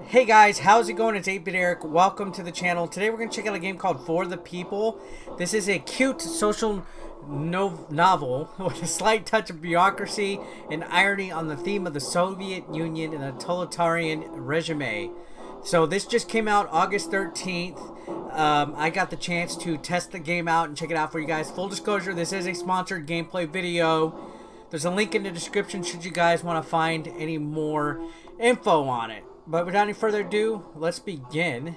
Hey guys, how's it going? It's 8-Bit Eric. Welcome to the channel. Today we're going to check out a game called For the People. This is a cute social novel with a slight touch of bureaucracy and irony on the theme of the Soviet Union and a totalitarian regime. So this just came out August 13th. I got the chance to test the game out and check it out for you guys. Full disclosure, this is a sponsored gameplay video. There's a link in the description should you guys want to find any more info on it. But without any further ado, let's begin.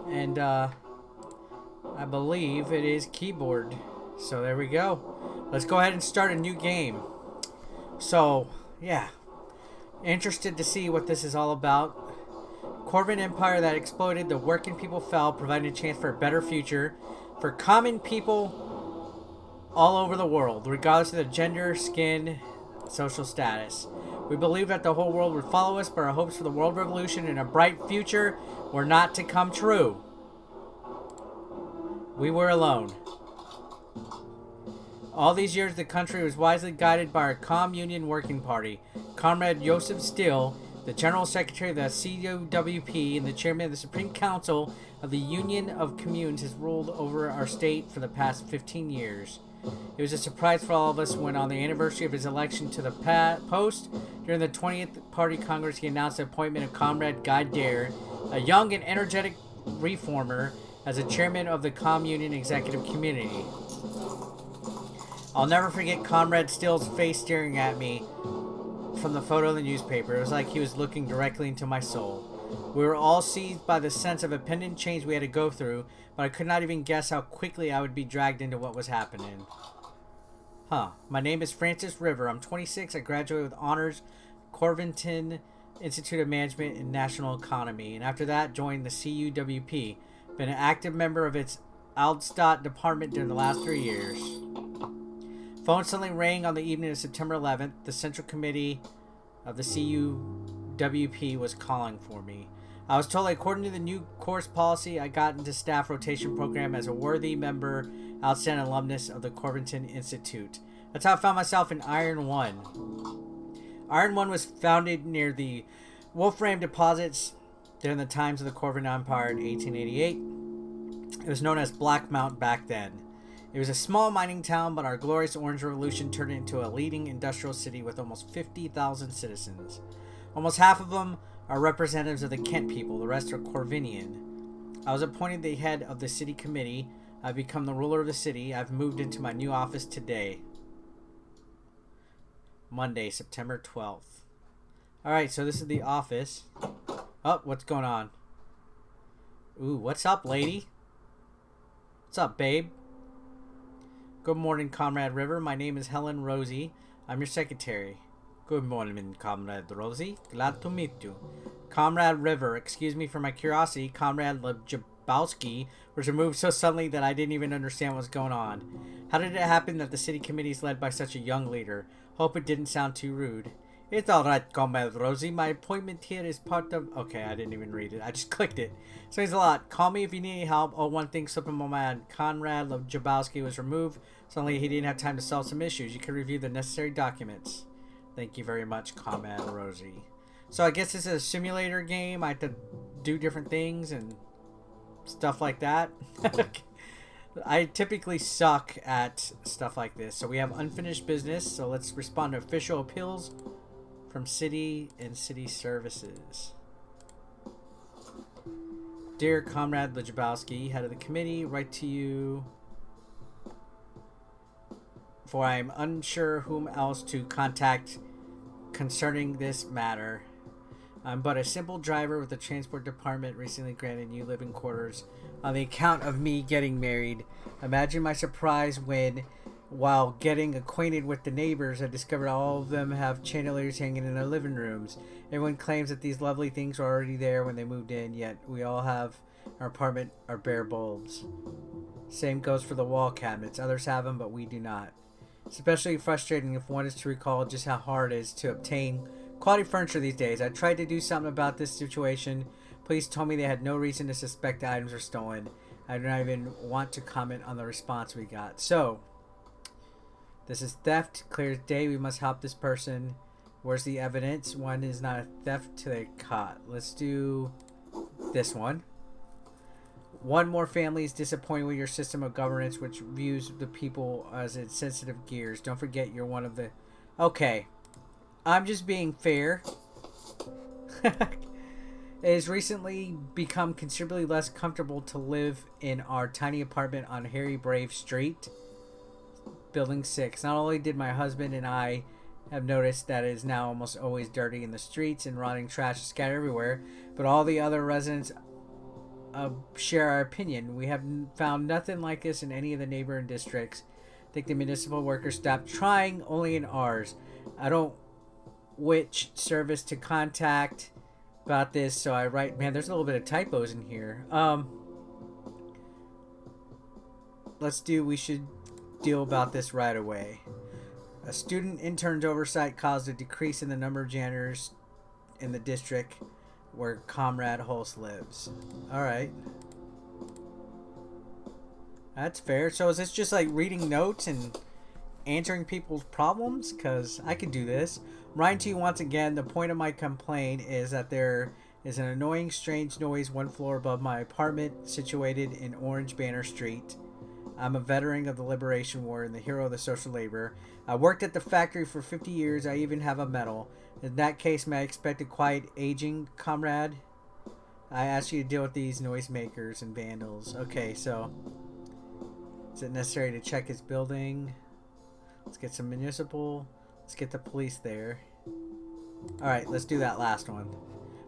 And I believe it is keyboard. So there we go. Let's go ahead and start a new game. So, yeah. Interested to see what this is all about. Corvin Empire that exploded, the working people fell, providing a chance for a better future for common people all over the world, regardless of their gender, skin, social status. We believed that the whole world would follow us, but our hopes for the world revolution and a bright future were not to come true. We were alone. All these years, the country was wisely guided by our Communion Working Party. Comrade Joseph Still, the General Secretary of the CUWP and the Chairman of the Supreme Council of the Union of Communes, has ruled over our state for the past 15 years. It was a surprise for all of us when, on the anniversary of his election to the post, during the 20th Party Congress, he announced the appointment of Comrade Guy Dare, a young and energetic reformer, as the chairman of the Communion Executive Community. I'll never forget Comrade Still's face staring at me from the photo in the newspaper. It was like he was looking directly into my soul. We were all seized by the sense of impending change we had to go through, but I could not even guess how quickly I would be dragged into what was happening. My name is Francis River. I'm 26. I graduated with honors Corvinton Institute of Management and National Economy, and after that joined the CUWP. Been an active member of its Aldstott department during the last 3 years. Phone suddenly rang on the evening of September 11th. The Central Committee of the CUWP was calling for me. I was told, according to the new course policy, I got into staff rotation program as a worthy member, outstanding alumnus of the Corvinton Institute. That's how I found myself in Iron 1. Iron 1 was founded near the Wolfram deposits during the times of the Corvin Empire in 1888. It was known as Black Mount back then. It was a small mining town, but our glorious Orange Revolution turned it into a leading industrial city with almost 50,000 citizens. Almost half of them are representatives of the Kent people, the rest are Corvinian. I was appointed the head of the city committee. I've become the ruler of the city. I've moved into my new office today. Monday, September 12th. Alright, so this is the office. Oh, what's going on? Ooh, what's up, lady? What's up, babe? Good morning, Comrade River. My name is Helen Rosie. I'm your secretary. Good morning, Comrade Rosie. Glad to meet you. Comrade River, excuse me for my curiosity. Comrade Jabowski was removed so suddenly that I didn't even understand what was going on. How did it happen that the city committee is led by such a young leader? Hope it didn't sound too rude. It's alright, Comrade Rosie. My appointment here is part of... Okay, I didn't even read it. I just clicked it. So means a lot. Call me if you need any help. Oh, one thing slipping my mind. Conrad Jabowski was removed. Suddenly he didn't have time to solve some issues. You can review the necessary documents. Thank you very much, Comrade Rosie. So I guess this is a simulator game. I have to do different things and stuff like that. I typically suck at stuff like this. So we have unfinished business. So let's respond to official appeals from city and city services. Dear Comrade Lejabowski, head of the committee, write to you, for I am unsure whom else to contact concerning this matter. I'm but a simple driver with the transport department, recently granted new living quarters on the account of me getting married. Imagine my surprise when, while getting acquainted with the neighbors, I discovered all of them have chandeliers hanging in their living rooms. Everyone claims that these lovely things were already there when they moved in, yet we all have our apartment are bare bulbs. Same goes for the wall cabinets. Others have them, but we do not. It's especially frustrating if one is to recall just how hard it is to obtain quality furniture these days. I tried to do something about this situation. Police told me they had no reason to suspect the items were stolen. I do not even want to comment on the response we got. So, this is theft. Clear as day. We must help this person. Where's the evidence? One is not a theft to the caught. Let's do this one. One more family is disappointed with your system of governance, which views the people as its sensitive gears. Don't forget you're one of the... Okay. I'm just being fair. It has recently become considerably less comfortable to live in our tiny apartment on Harry Brave Street, Building 6. Not only did my husband and I have noticed that it is now almost always dirty in the streets and rotting trash is scattered everywhere, but all the other residents share our opinion. We have found nothing like this in any of the neighboring districts. I think the municipal workers stopped trying only in ours. I don't which service to contact about this, so I write... Man, there's a little bit of typos in here. We should deal about this right away. A student intern's oversight caused a decrease in the number of janitors in the district where Comrade Hulse lives. Alright. That's fair. So is this just like reading notes and answering people's problems? Because I could do this. Writing to you once again, the point of my complaint is that there is an annoying strange noise one floor above my apartment situated in Orange Banner Street. I'm a veteran of the Liberation War and the hero of the social labor. I worked at the factory for 50 years. I even have a medal. In that case, may I expect a quiet aging, comrade? I ask you to deal with these noisemakers and vandals. Okay, so is it necessary to check his building? Let's get some municipal. Let's get the police there. Alright, let's do that last one.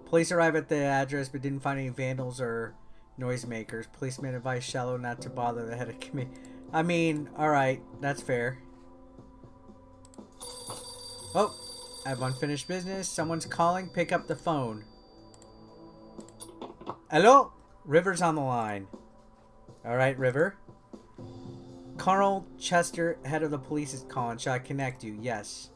Police arrive at the address but didn't find any vandals or noisemakers. Policeman advised Shallow not to bother the head of committee. I mean, alright, that's fair. Oh, I have unfinished business. Someone's calling. Pick up the phone. Hello? River's on the line. Alright, River. Colonel Chester, head of the police, is calling. Shall I connect you? Yes.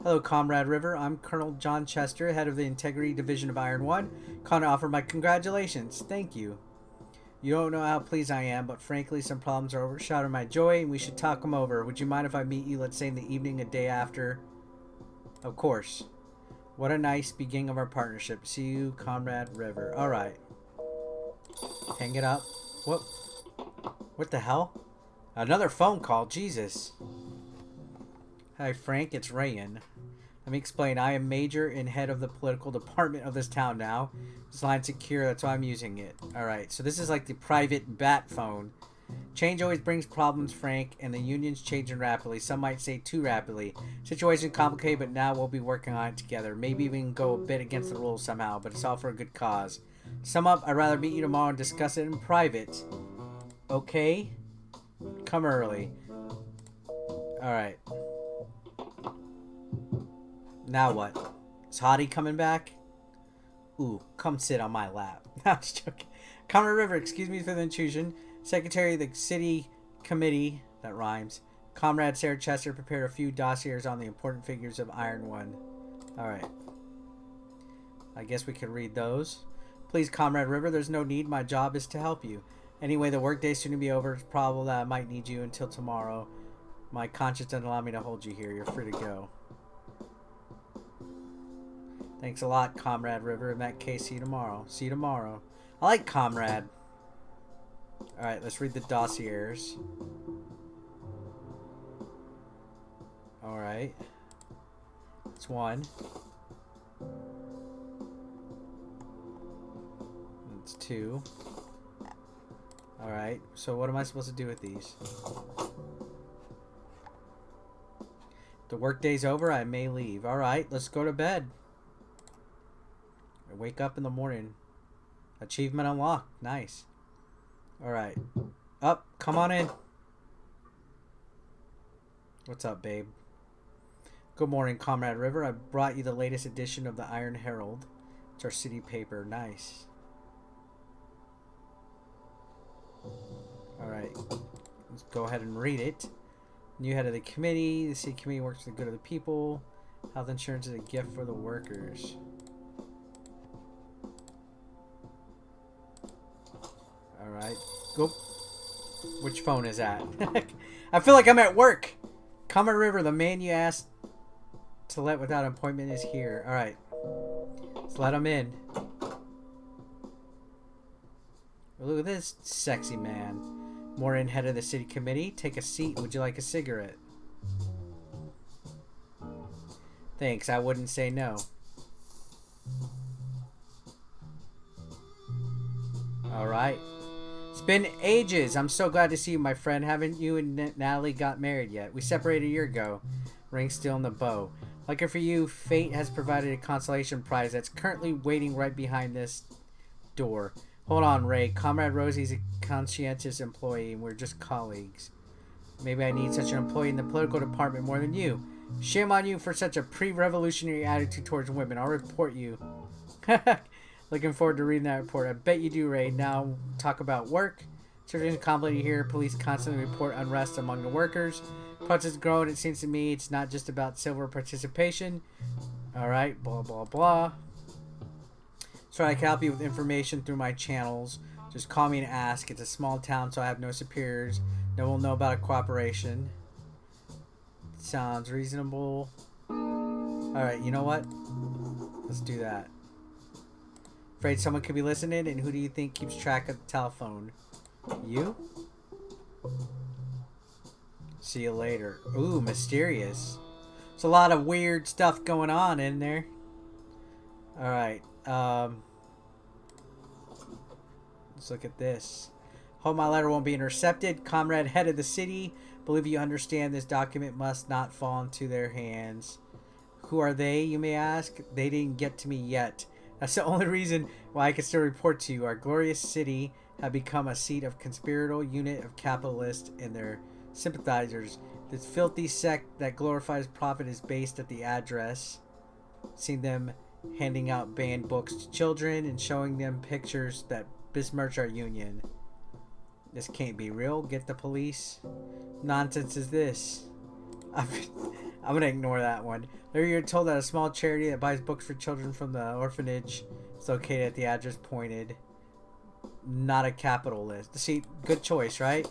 Hello, Comrade River. I'm Colonel John Chester, head of the Integrity Division of Iron 1. Calling to offer my congratulations. Thank you. You don't know how pleased I am, but frankly, some problems are overshadowing my joy, and we should talk them over. Would you mind if I meet you, let's say, in the evening, a day after? Of course. What a nice beginning of our partnership. See you, Comrade River. Alright. Hang it up. Whoop. What the hell? Another phone call. Jesus. Hi, Frank. It's Rayan. Let me explain. I am major and head of the political department of this town now. This line's secure. That's why I'm using it. Alright. So this is like the private bat phone. Change always brings problems, Frank, and the union's changing rapidly. Some might say too rapidly. Situation complicated, but now we'll be working on it together. Maybe we can go a bit against the rules somehow, but it's all for a good cause. Sum up, I'd rather meet you tomorrow and discuss it in private. Okay? Come early. Alright. Now what? Is Hottie coming back? Ooh, come sit on my lap. I was joking. Comrade River, excuse me for the intrusion. Secretary of the City Committee, that rhymes. Comrade Sarah Chester prepared a few dossiers on the important figures of Iron 1. Alright. I guess we can read those. Please, Comrade River, there's no need. My job is to help you. Anyway, the workday's soon to be over. It's probable that I might need you until tomorrow. My conscience doesn't allow me to hold you here. You're free to go. Thanks a lot, Comrade River. In that case, see you tomorrow. See you tomorrow. I like Comrade. Alright, let's read the dossiers. Alright. That's one. That's two. Alright, so what am I supposed to do with these? The workday's over, I may leave. Alright, let's go to bed. I wake up in the morning. Achievement unlocked. Nice. Alright. Up, come on in. What's up, babe? Good morning, Comrade River. I brought you the latest edition of the Iron Herald. It's our city paper. Nice. Alright. Let's go ahead and read it. New head of the committee. The city committee works for the good of the people. Health insurance is a gift for the workers. Alright. Go. Which phone is that? I feel like I'm at work. Comrade River, the man you asked to let without appointment is here. Alright. Let's let him in. Look at this sexy man. Morin, head of the city committee. Take a seat. Would you like a cigarette? Thanks. I wouldn't say no. Alright. It's been ages. I'm so glad to see you, my friend. Haven't you and Natalie got married yet? We separated a year ago. Ring still in the bow. Lucky for you, fate has provided a consolation prize that's currently waiting right behind this door. Hold on, Ray. Comrade Rosie's a conscientious employee, and we're just colleagues. Maybe I need such an employee in the political department more than you. Shame on you for such a pre-revolutionary attitude towards women. I'll report you. Looking forward to reading that report. I bet you do, Ray. Now, talk about work. Surgeons complain here. Police constantly report unrest among the workers. Protests growing. It seems to me it's not just about civil participation. Alright, blah, blah, blah. So I can help you with information through my channels. Just call me and ask. It's a small town, so I have no superiors. No one will know about a cooperation. Sounds reasonable. Alright, you know what? Let's do that. Afraid someone could be listening, and who do you think keeps track of the telephone? You? See you later. Ooh, mysterious. There's a lot of weird stuff going on in there. Alright, let's look at this. Hope my letter won't be intercepted. Comrade, head of the city. Believe you understand this document must not fall into their hands. Who are they, you may ask? They didn't get to me yet. That's the only reason why I can still report to you. Our glorious city have become a seat of conspiratorial unit of capitalists and their sympathizers. This filthy sect that glorifies profit is based at the address. Seen them handing out banned books to children and showing them pictures that besmirch our union. This can't be real. Get the police. Nonsense is this? I'm gonna ignore that one. Later you're told that a small charity that buys books for children from the orphanage is located at the address pointed. Not a capitalist. See, good choice, right?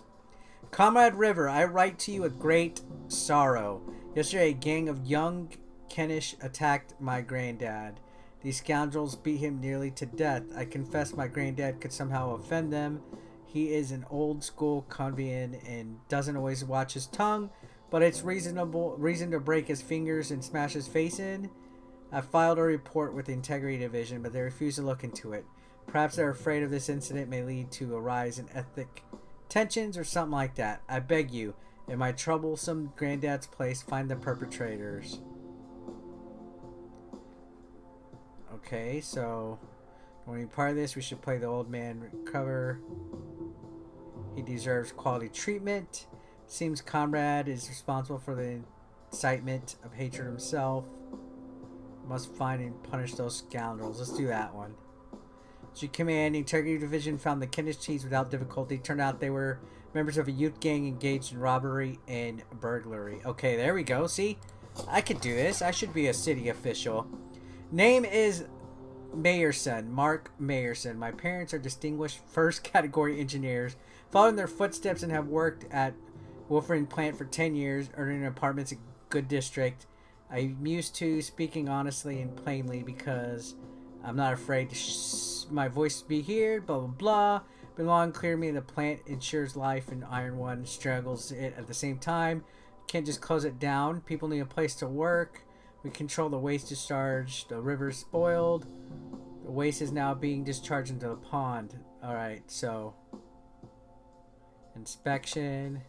Comrade River, I write to you with great sorrow. Yesterday a gang of young Kenish attacked my granddad. These scoundrels beat him nearly to death. I confess my granddad could somehow offend them. He is an old school convict and doesn't always watch his tongue, but it's reason to break his fingers and smash his face in. I filed a report with the Integrity Division, but they refuse to look into it. Perhaps they're afraid of this incident may lead to a rise in ethnic tensions or something like that. I beg you, in my troublesome granddad's place, find the perpetrators. Okay, so when we part of this, we should play the old man recover. He deserves quality treatment. Seems Comrade is responsible for the incitement of hatred himself. Must find and punish those scoundrels. Let's do that one. G Command Integrity Division found the Kenish chiefs without difficulty. Turned out they were members of a youth gang engaged in robbery and burglary. Okay, there we go. See? I could do this. I should be a city official. Name is Mayerson, Mark Mayerson. My parents are distinguished first category engineers. Followed in their footsteps and have worked at Wolfering plant for 10 years, earning apartments in good district. I'm used to speaking honestly and plainly because I'm not afraid to my voice to be heard, blah blah blah. Been long clear to me the plant ensures life and Iron One struggles it at the same time. Can't just close it down. People need a place to work. We control the waste discharge. The river's spoiled. The waste is now being discharged into the pond. Alright, so inspection.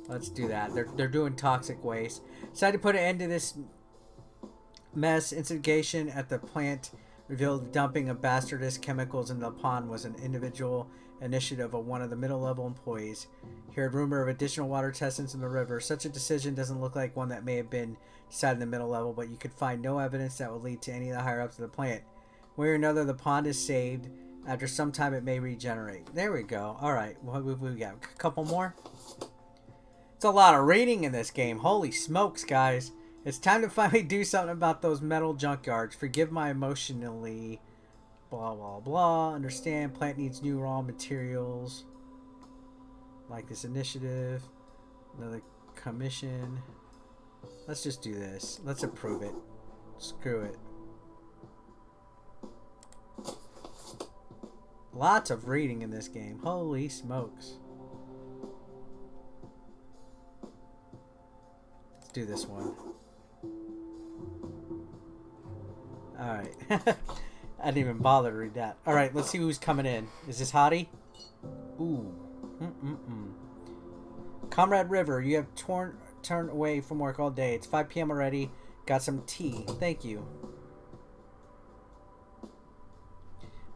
Let's do that. They're doing toxic waste. Decided to put an end to this mess. Instigation at the plant revealed dumping of bastardous chemicals in the pond was an individual initiative of one of the middle-level employees. Heard rumor of additional water testings in the river. Such a decision doesn't look like one that may have been decided in the middle level, but you could find no evidence that would lead to any of the higher-ups of the plant. One way or another, the pond is saved. After some time, it may regenerate. There we go. Alright, what have we got? A couple more? It's a lot of reading in this game. Holy smokes, guys. It's time to finally do something about those metal junkyards. Forgive my emotionally... Blah, blah, blah. Understand. Plant needs new raw materials. Like this initiative. Another commission. Let's just do this. Let's approve it. Screw it. Lots of reading in this game. Holy smokes. Let's do this one. Alright. I didn't even bother to read that. Alright, let's see who's coming in. Is this Hottie? Ooh. Comrade River, you have turned away from work all day. It's 5 p.m. already. Got some tea. Thank you.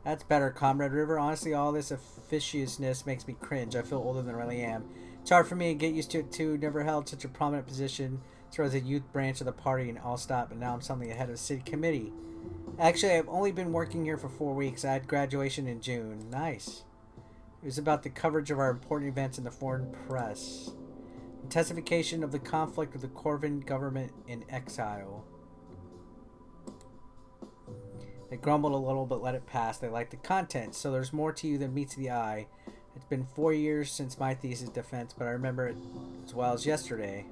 That's better, Comrade River. Honestly, all this officiousness makes me cringe. I feel older than I really am. It's hard for me to get used to it, too. Never held such a prominent position. So I was a youth branch of the party in Allstop, and now I'm suddenly head of the city committee. Actually, I've only been working here for 4 weeks. I had graduation in June. Nice. It was about the coverage of our important events in the foreign press. Intensification of the conflict with the Corvin government in exile. They grumbled a little but let it pass. They liked the content, so there's more to you than meets the eye. It's been 4 years since my thesis defense, but I remember it as well as yesterday.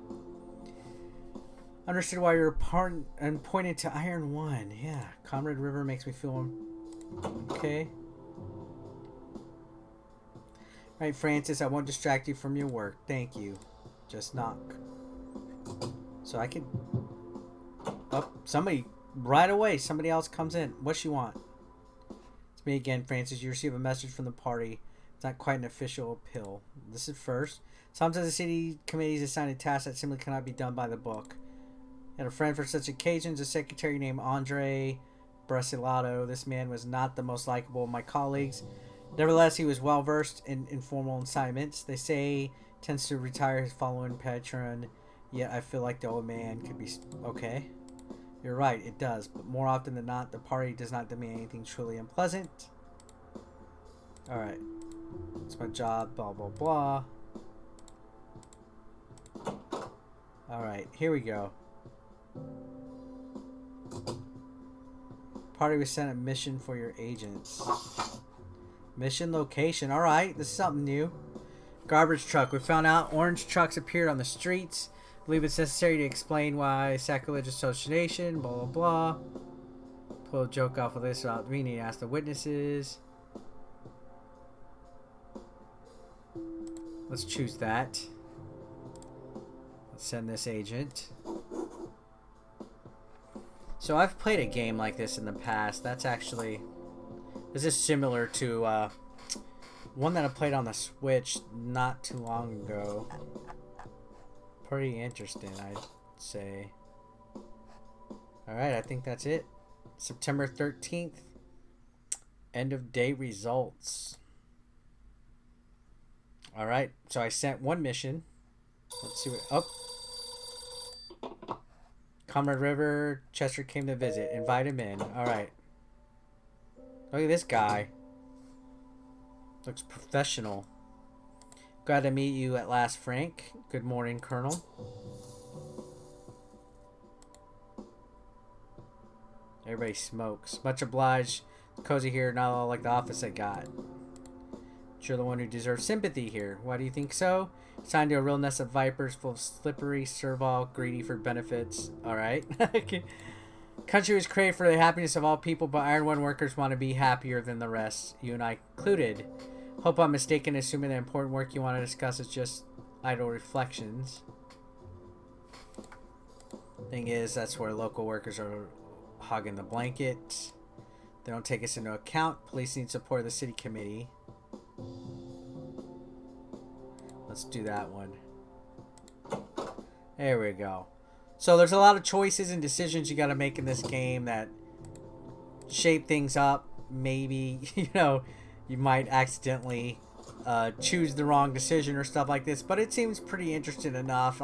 Understood why you're and pointed to Iron 1. Yeah, Comrade River makes me feel okay. Alright, Francis, I won't distract you from your work. Thank you. Just knock. So I can... Oh, somebody... Right away, somebody else comes in. What she want? It's me again, Francis. You receive a message from the party. It's not quite an official appeal. This is first. Sometimes the city committees assign a task that simply cannot be done by the book. I had a friend for such occasions, a secretary named Andre Brasilato. This man was not the most likable of my colleagues. Nevertheless, he was well versed in informal assignments. They say tends to retire his following patron. Yet I feel like the old man could be okay. You're right, it does, but more often than not, the party does not demand anything truly unpleasant. Alright. It's my job, blah, blah, blah. Alright, here we go. Party was sent a mission for your agents. Mission location. Alright, this is something new. Garbage truck. We found out orange trucks appeared on the streets. I believe it's necessary to explain why sacrilegious association, blah, blah, blah. Pull a joke off of this without meaning to ask the witnesses. Let's choose that. Let's send this agent. So I've played a game like this in the past. That's actually... This is similar to one that I played on the Switch not too long ago. Pretty interesting, I'd say. Alright, I think that's it. September 13th. End of day results. Alright, so I sent one mission. Let's see what... Oh! Comrade River, Chester came to visit. Invite him in. Alright. Look at this guy. Looks professional. Glad to meet you at last, Frank. Good morning, Colonel. Everybody smokes. Much obliged. Cozy here, not all like the office I got. But you're the one who deserves sympathy here. Why do you think so? Signed to a real nest of vipers full of slippery, servile, greedy for benefits. Alright. Country was created for the happiness of all people, but Iron One workers want to be happier than the rest. You and I included. Hope I'm mistaken assuming the important work you want to discuss is just idle reflections. Thing is, that's where local workers are hogging the blanket. They don't take us into account. Police need support of the city committee. Let's do that one. There we go. So there's a lot of choices and decisions you got to make in this game that shape things up. Maybe, you know, you might accidentally choose the wrong decision or stuff like this, but it seems pretty interesting enough.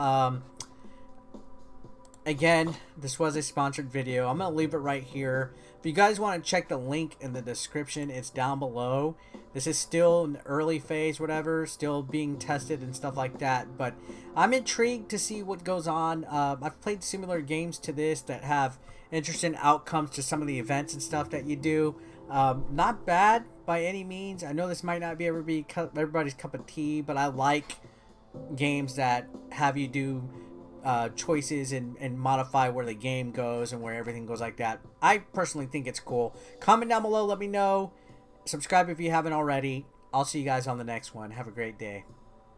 Again, this was a sponsored video. I'm going to leave it right here. If you guys want to check the link in the description, it's down below. This is still in the early phase, whatever, still being tested and stuff like that, but I'm intrigued to see what goes on. I've played similar games to this that have interesting outcomes to some of the events and stuff that you do. Not bad by any means. I know this might not be everybody's cup of tea, but I like games that have you do choices and modify where the game goes and where everything goes like that. I personally think it's cool. Comment down below, let me know. Subscribe if you haven't already. I'll see you guys on the next one. Have a great day.